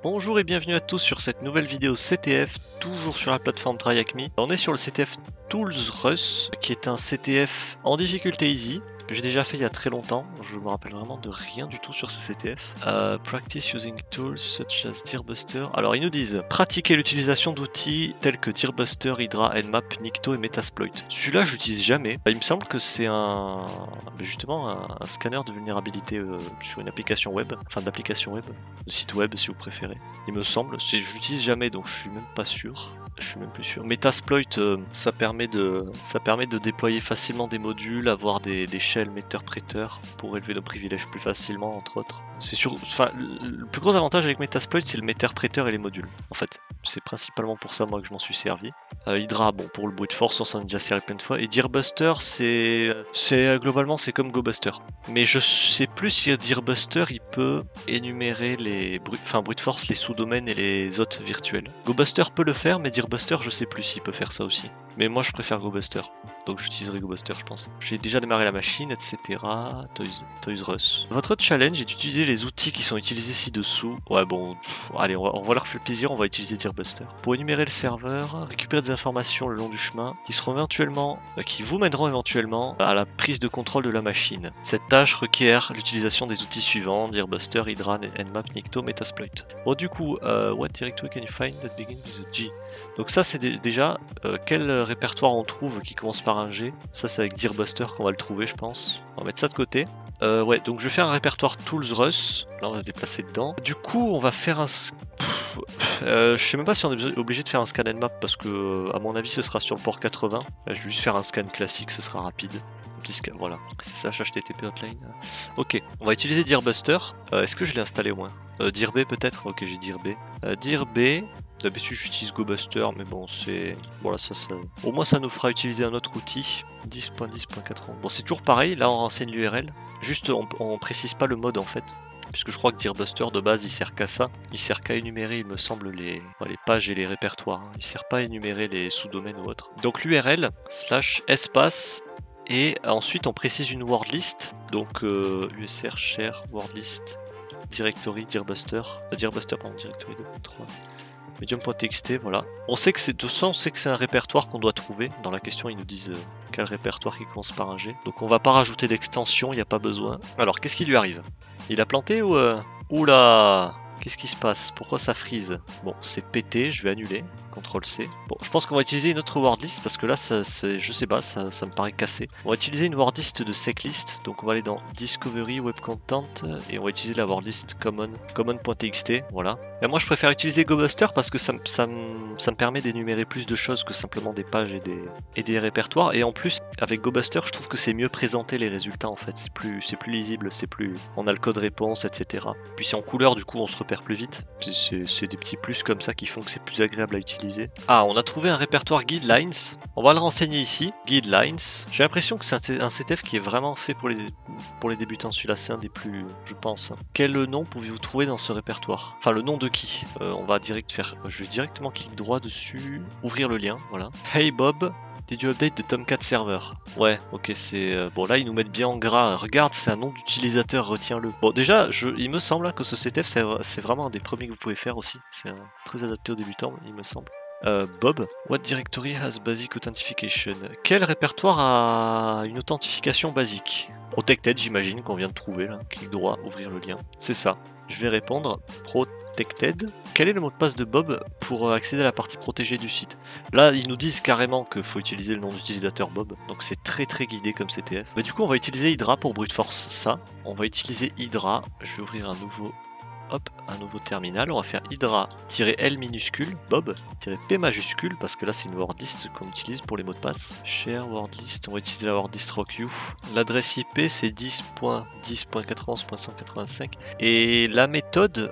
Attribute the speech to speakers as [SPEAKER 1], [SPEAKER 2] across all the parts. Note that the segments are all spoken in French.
[SPEAKER 1] Bonjour et bienvenue à tous sur cette nouvelle vidéo CTF, toujours sur la plateforme Try Hack Me. On est sur le CTF Tools Rus, qui est un CTF en difficulté easy, que j'ai déjà fait il y a très longtemps. Je me rappelle vraiment de rien du tout sur ce CTF. Practice using tools such as Deerbuster. Alors ils nous disent pratiquer l'utilisation d'outils tels que Deerbuster, Hydra, Nmap, Nikto et Metasploit. Celui-là je l'utilise jamais. Il me semble que c'est justement un scanner de vulnérabilité sur une application web, enfin d'application web, de site web si vous préférez. Il me semble, je l'utilise jamais donc je suis même pas sûr. Je suis même plus sûr. Metasploit, ça permet de déployer facilement des modules, avoir des shells interpréteurs pour élever nos privilèges plus facilement, entre autres. C'est sûr. Enfin, le plus gros avantage avec Metasploit, c'est le interpréteur et les modules. En fait, c'est principalement pour ça moi que je m'en suis servi. Hydra, bon, pour le brute force, on s'en est déjà servi plein de fois. Et Deerbuster, globalement, c'est comme GoBuster. Mais je sais plus si Deerbuster, il peut énumérer les brute force, les sous-domaines et les hôtes virtuels. GoBuster peut le faire, mais Deerbuster, je sais plus s'il peut faire ça aussi. Mais moi, je préfère GoBuster. Donc j'utiliserai GoBuster, je pense. J'ai déjà démarré la machine, etc. Toys Rus. Votre challenge est d'utiliser les outils qui sont utilisés ci-dessous. Ouais, bon, allez, on va leur faire plaisir, on va utiliser Deerbuster. Pour énumérer le serveur, récupérer des informations le long du chemin qui vous mèneront éventuellement à la prise de contrôle de la machine. Cette tâche requiert l'utilisation des outils suivants: Deerbuster, Hydra, Nmap, Nikto, Metasploit. Bon, du coup, what directory can you find that begins with a G? Donc ça, c'est déjà quel répertoire on trouve qui commence par un G. Ça, c'est avec Deerbuster qu'on va le trouver, je pense. On va mettre ça de côté. Ouais, donc je vais faire un répertoire Tools Rus. Là, on va se déplacer dedans. Du coup, on va faire un... je sais même pas si on est obligé de faire un scan Nmap parce que, à mon avis, ce sera sur le port 80. Là, je vais juste faire un scan classique, ce sera rapide. Un petit scan, voilà. C'est ça, HTTP hotline. Ok, on va utiliser Deerbuster. Est-ce que je l'ai installé au moins Deerb peut-être. Ok, j'ai Deerb. Deerb. D'habitude j'utilise GoBuster, mais bon c'est... Voilà, ça... Au moins ça nous fera utiliser un autre outil. 10.10.4. Bon, c'est toujours pareil, là on renseigne l'URL. Juste on précise pas le mode en fait. Puisque je crois que Deerbuster de base il sert qu'à ça. Il sert qu'à énumérer, il me semble, les pages et les répertoires. Il sert pas à énumérer les sous-domaines ou autres. Donc l'URL / espace. Et ensuite on précise une word list. Donc usr share word list directory Deerbuster. Deerbuster pardon, directory 2.3. Medium.txt, voilà. On sait que c'est de ça, on sait que c'est un répertoire qu'on doit trouver. Dans la question, ils nous disent quel répertoire qui commence par un G. Donc on va pas rajouter d'extension, il n'y a pas besoin. Alors, qu'est-ce qui lui arrive? Il a planté ou... Oula! Qu'est-ce qui se passe? Pourquoi ça freeze? Bon, c'est pété, je vais annuler. CTRL-C. Bon, je pense qu'on va utiliser une autre wordlist parce que là, je sais pas, ça me paraît cassé. On va utiliser une wordlist de seclist. Donc on va aller dans Discovery, Web Content et on va utiliser la wordlist common.txt. Voilà. Et moi, je préfère utiliser GoBuster parce que ça me permet d'énumérer plus de choses que simplement des pages et des répertoires. Et en plus, avec GoBuster, je trouve que c'est mieux présenter les résultats en fait. C'est plus lisible, on a le code réponse, etc. Puis c'est en couleur, du coup, on se repère plus vite. C'est des petits plus comme ça qui font que c'est plus agréable à utiliser. Ah, on a trouvé un répertoire Guidelines. On va le renseigner ici. Guidelines. J'ai l'impression que c'est un CTF qui est vraiment fait pour les débutants. Celui-là, c'est un des plus, je pense. Quel nom pouvez-vous trouver dans ce répertoire? Enfin, le nom de qui? On va je vais directement cliquer droit dessus. Ouvrir le lien, voilà. Hey Bob, did you update the Tomcat server? Ouais, ok, c'est... bon, là, ils nous mettent bien en gras. Regarde, c'est un nom d'utilisateur, retiens-le. Bon, déjà, il me semble que ce CTF, c'est vraiment un des premiers que vous pouvez faire aussi. C'est très adapté aux débutants, il me semble. Bob, what directory has basic authentication? Quel répertoire a une authentification basique? Protected, j'imagine, qu'on vient de trouver, là. Clic droit, ouvrir le lien. C'est ça. Je vais répondre. Protected. Quel est le mot de passe de Bob pour accéder à la partie protégée du site? Là, ils nous disent carrément qu'il faut utiliser le nom d'utilisateur Bob, donc c'est très guidé comme CTF. Bah, du coup, on va utiliser Hydra pour brute force ça. On va utiliser Hydra. Je vais ouvrir un nouveau terminal. On va faire Hydra-L minuscule, Bob-P majuscule, parce que là c'est une wordlist qu'on utilise pour les mots de passe. Share wordlist, on va utiliser la wordlist RockU. L'adresse IP c'est 10.10.91.185. Et la méthode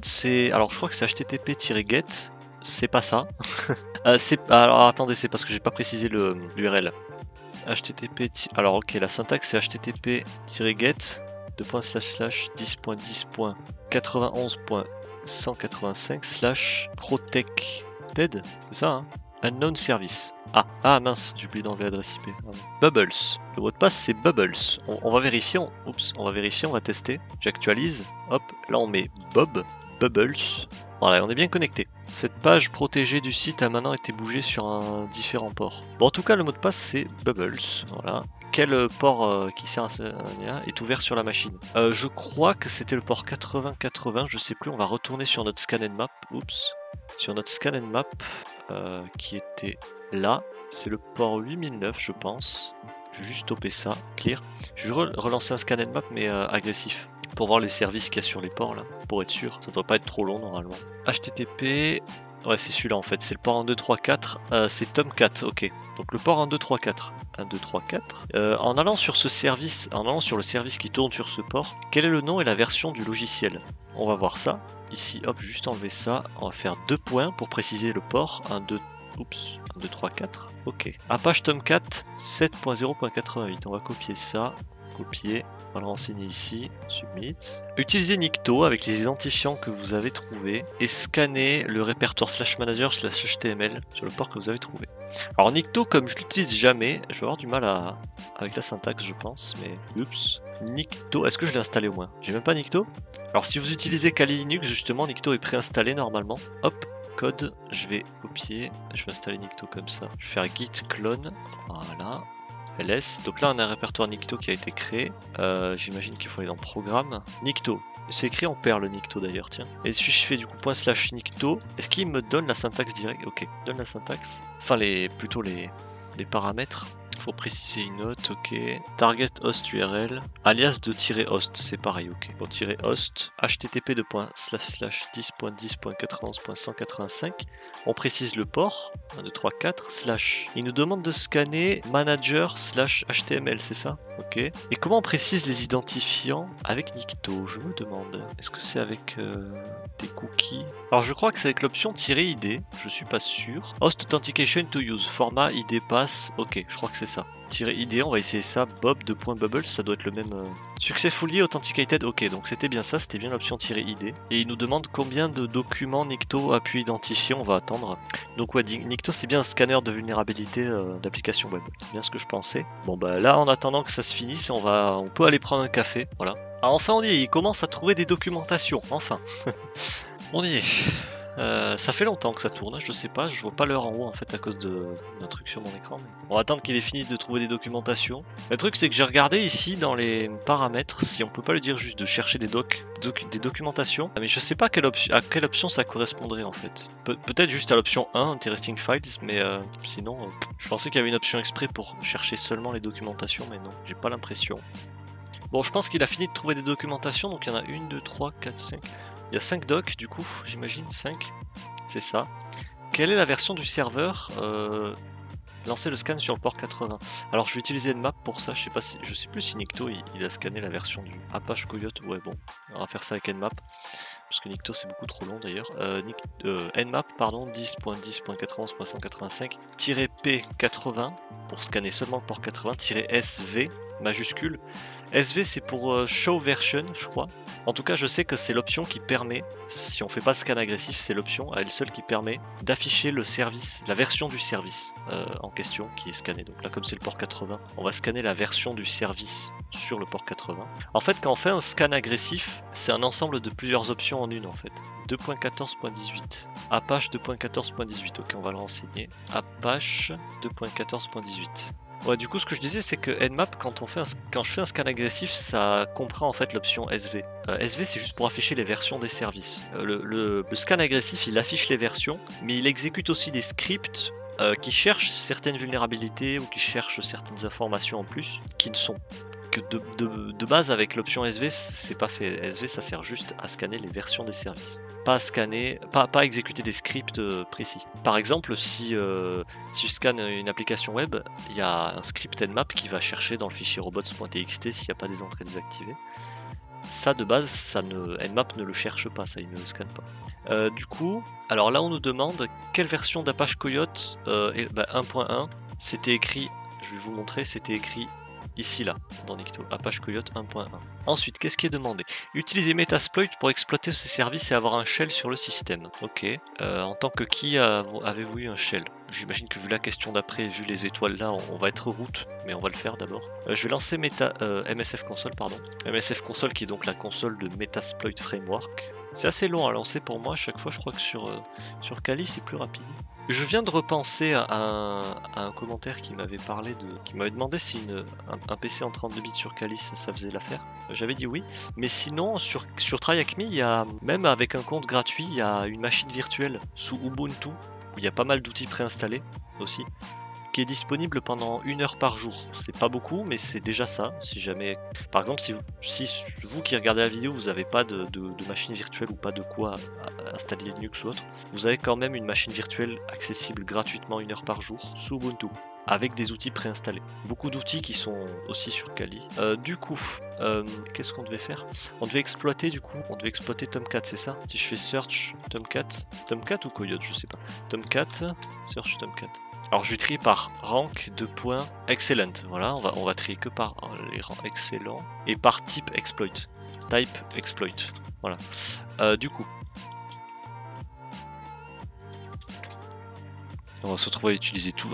[SPEAKER 1] c'est... Alors je crois que c'est http-get, c'est pas ça. Alors attendez, c'est parce que j'ai pas précisé l'URL. http... Alors ok, la syntaxe c'est http-get 10.10.91.185 protected, c'est ça hein? Unknown service. Ah mince, j'ai oublié d'enlever l'adresse IP. Bubbles. Le mot de passe c'est Bubbles. On va vérifier, on va tester. J'actualise. Hop, là on met Bob. Bubbles. Voilà, on est bien connecté. Cette page protégée du site a maintenant été bougée sur un différent port. Bon, en tout cas, le mot de passe c'est Bubbles. Voilà. Quel port qui sert à ça est ouvert sur la machine? Je crois que c'était le port 8080, je sais plus. On va retourner sur notre scan and map. Oups. Sur notre scan and map qui était là. C'est le port 8009, je pense. Je vais juste stopper ça. Clear. Je vais relancer un scan and map, mais agressif. Pour voir les services qu'il y a sur les ports là, pour être sûr. Ça devrait pas être trop long normalement. HTTP. Ouais, c'est celui-là en fait, c'est le port 1, 2, 3, 4, c'est Tomcat, ok. Donc le port 1, 2, 3, 4. 1, 2, 3, 4. En allant sur ce service, en allant sur le service qui tourne sur ce port, quel est le nom et la version du logiciel? On va voir ça. Ici, hop, juste enlever ça. On va faire 2 points pour préciser le port. 1, 2, oups, 1, 2, 3, 4. Ok. Apache Tomcat 7.0.88. On va copier ça. Copier, on va le renseigner ici, submit. Utilisez Nikto avec les identifiants que vous avez trouvés et scanner le répertoire /manager/html sur le port que vous avez trouvé. Alors Nikto, comme je l'utilise jamais, je vais avoir du mal avec la syntaxe je pense, mais oups. Nikto, est-ce que je l'ai installé au moins? J'ai même pas Nikto. Alors si vous utilisez Kali Linux, justement Nikto est préinstallé normalement. Hop, code, je vais copier, je vais installer Nikto comme ça. Je vais faire git clone, voilà. ls, donc là on a un répertoire Nikto qui a été créé, j'imagine qu'il faut aller dans programme, Nikto, c'est écrit en perle Nikto d'ailleurs, tiens, et si je fais du coup /Nikto, est-ce qu'il me donne la syntaxe directe? Ok, donne la syntaxe, enfin plutôt les paramètres. Faut préciser une note, ok. Target host URL, alias de -host, c'est pareil, ok. Bon, -host, http://10.10.91.185. On précise le port, 1, 2, 3, 4, /. Il nous demande de scanner manager/html, c'est ça? Ok. Et comment on précise les identifiants avec Nikto? Je me demande. Est-ce que c'est avec des cookies? Alors je crois que c'est avec l'option -id, je suis pas sûr. Host authentication to use, format id pass, ok, je crois que c'est ça. -id, on va essayer ça, bob2.bubbles, ça doit être le même... Successfully authenticated, ok, donc c'était bien ça, c'était bien l'option -id. Et il nous demande combien de documents Nikto a pu identifier, on va attendre. Donc ouais, Nikto c'est bien un scanner de vulnérabilité d'application web, c'est bien ce que je pensais. Bon bah là, en attendant que ça se finisse, on peut aller prendre un café, voilà. Ah, enfin on y est, il commence à trouver des documentations, enfin. On y est. Ça fait longtemps que ça tourne, je sais pas, je vois pas l'heure en haut en fait à cause d'un truc sur mon écran. Mais... On va attendre qu'il ait fini de trouver des documentations. Le truc c'est que j'ai regardé ici dans les paramètres si on peut pas lui dire juste de chercher des documentations, mais je sais pas à quelle option ça correspondrait en fait. Peut-être juste à l'option 1, Interesting Files, mais sinon je pensais qu'il y avait une option exprès pour chercher seulement les documentations, mais non, j'ai pas l'impression. Bon, je pense qu'il a fini de trouver des documentations, donc il y en a 1, 2, 3, 4, 5... Il y a 5 docs du coup, j'imagine, 5, c'est ça. Quelle est la version du serveur lancer le scan sur le port 80. Alors je vais utiliser Nmap pour ça, je sais plus si Nikto il a scanné la version du Apache Coyote, ouais bon, on va faire ça avec Nmap, parce que Nikto c'est beaucoup trop long d'ailleurs. Nmap pardon, 10.10.91.185-P80 pour scanner seulement le port 80-SV majuscule. SV c'est pour show version je crois. En tout cas je sais que c'est l'option qui permet, si on fait pas scan agressif, c'est l'option à elle seule qui permet d'afficher le service, la version du service en question qui est scanné. Donc là comme c'est le port 80, on va scanner la version du service sur le port 80. En fait quand on fait un scan agressif, c'est un ensemble de plusieurs options en une en fait. 2.14.18 Apache 2.14.18, ok on va le renseigner. Apache 2.14.18. Ouais, du coup, ce que je disais, c'est que Nmap, quand je fais un scan agressif, ça comprend en fait l'option SV. SV, c'est juste pour afficher les versions des services. Le scan agressif, il affiche les versions, mais il exécute aussi des scripts qui cherchent certaines vulnérabilités ou qui cherchent certaines informations en plus, qui ne sont que de base avec l'option SV, c'est pas fait. SV, ça sert juste à scanner les versions des services, pas à scanner, pas à exécuter des scripts précis. Par exemple, si je scanne une application web, il y a un script Nmap qui va chercher dans le fichier robots.txt s'il n'y a pas des entrées désactivées. Ça de base, Nmap ne le cherche pas, ça il ne le scanne pas. Du coup, alors là on nous demande quelle version d'Apache Coyote 1.1, c'était écrit, je vais vous montrer, c'était écrit ici là, dans Nikto, Apache Coyote 1.1. Ensuite, qu'est-ce qui est demandé? Utiliser Metasploit pour exploiter ce service et avoir un shell sur le système. Ok. En tant que qui avez-vous eu un shell? J'imagine que vu la question d'après, vu les étoiles là, on va être root, mais on va le faire d'abord. Je vais lancer MSF Console, pardon. MSF Console qui est donc la console de Metasploit Framework. C'est assez long à lancer pour moi, à chaque fois je crois que sur Kali c'est plus rapide. Je viens de repenser à un commentaire qui m'avait parlé qui m'avait demandé si un PC en 32 bits sur Kali ça faisait l'affaire. J'avais dit oui, mais sinon sur TryHackMe, il y a, même avec un compte gratuit, il y a une machine virtuelle sous Ubuntu, où il y a pas mal d'outils préinstallés aussi, qui est disponible pendant 1 heure par jour. C'est pas beaucoup, mais c'est déjà ça. Si jamais, par exemple, si vous qui regardez la vidéo, vous n'avez pas de machine virtuelle ou pas de quoi installer Linux ou autre, vous avez quand même une machine virtuelle accessible gratuitement 1 heure par jour sous Ubuntu, avec des outils préinstallés. Beaucoup d'outils qui sont aussi sur Kali. Du coup, qu'est-ce qu'on devait faire? On devait exploiter Tomcat, c'est ça? Si je fais search Tomcat ou Coyote, je sais pas. Tomcat, search Tomcat. Alors je vais trier par rank excellent. Voilà, on va trier que par les rangs excellents et par type exploit. Voilà. Du coup, on va se retrouver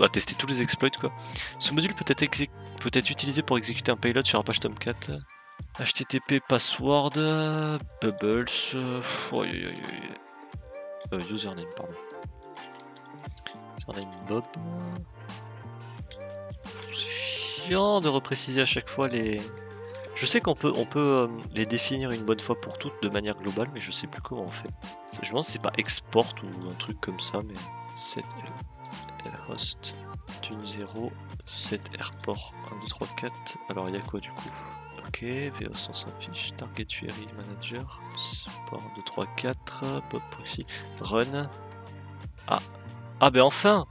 [SPEAKER 1] à tester tous les exploits quoi. Ce module peut être utilisé pour exécuter un payload sur un page Tomcat. HTTP password bubbles username pardon. Username Bob. C'est chiant de repréciser à chaque fois les. Je sais qu'on peut les définir une bonne fois pour toutes de manière globale, mais je sais plus comment on fait. Je me demande si c'est pas export ou un truc comme ça, mais 7 lhost tune 0 7 airport 1 2 3 4. Alors il y a quoi du coup? Ok, vhost on s'en fiche, target URI manager, support 2 3 4, pop proxy, run. Ah ben enfin!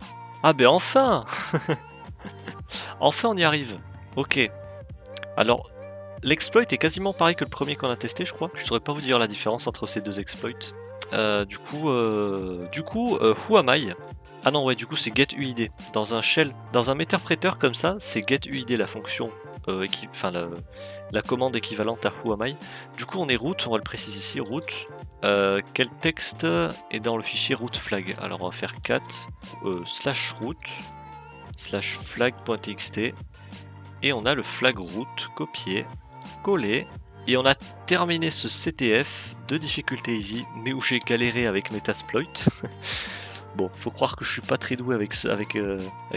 [SPEAKER 1] Enfin on y arrive. Ok. Alors, l'exploit est quasiment pareil que le premier qu'on a testé, je crois. Je saurais pas vous dire la différence entre ces deux exploits. Du coup, who am I? Ah non, ouais, du coup, c'est getUID. Dans un shell, dans un méterpréteur comme ça, c'est getUID la fonction, la commande équivalente à who am I. Du coup, on est root, on va le préciser ici, root. Quel texte est dans le fichier root flag? Alors, on va faire cat /root /flag.txt et on a le flag root copié, collé, et on a terminé ce CTF de difficulté easy, mais où j'ai galéré avec Metasploit. Bon, faut croire que je suis pas très doué avec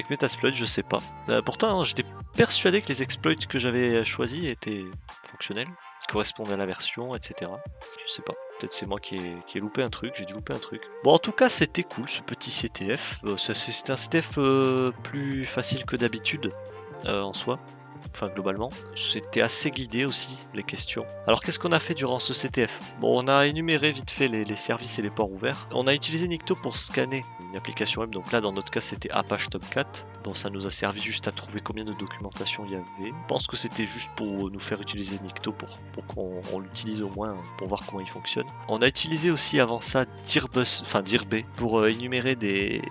[SPEAKER 1] Metasploit, je sais pas. Pourtant, j'étais persuadé que les exploits que j'avais choisis étaient fonctionnels, correspondaient à la version, etc. Je sais pas. Peut-être c'est moi qui ai loupé un truc, j'ai dû louper un truc. Bon, en tout cas, c'était cool ce petit CTF. C'était un CTF plus facile que d'habitude en soi. Enfin, globalement, c'était assez guidé aussi, les questions. Alors, qu'est-ce qu'on a fait durant ce CTF? Bon, on a énuméré vite fait les services et les ports ouverts. On a utilisé Nikto pour scanner une application web. Donc là, dans notre cas, c'était Apache Tomcat. Bon, ça nous a servi juste à trouver combien de documentation il y avait. Je pense que c'était juste pour nous faire utiliser Nikto pour qu'on l'utilise au moins pour voir comment il fonctionne. On a utilisé aussi avant ça DIRB pour énumérer des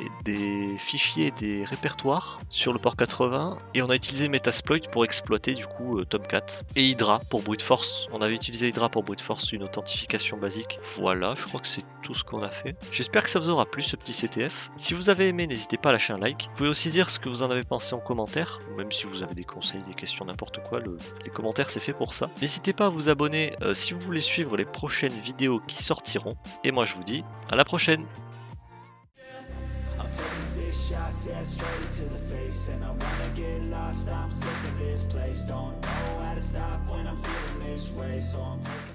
[SPEAKER 1] fichiers, des répertoires sur le port 80. Et on a utilisé Metasploit pour exploiter du coup Tomcat. Et Hydra pour brute force. On avait utilisé Hydra pour brute force, une authentification basique. Voilà, je crois que c'est tout ce qu'on a fait. J'espère que ça vous aura plu ce petit CTF. Si vous avez aimé, n'hésitez pas à lâcher un like. Vous pouvez aussi dire ce que vous en avez pensé en commentaire, ou même si vous avez des conseils, des questions, n'importe quoi, les commentaires c'est fait pour ça. N'hésitez pas à vous abonner si vous voulez suivre les prochaines vidéos qui sortiront. Et moi je vous dis à la prochaine. Shots, yeah, straight to the face. And I wanna get lost, I'm sick of this place. Don't know how to stop when I'm feeling this way. So I'm taking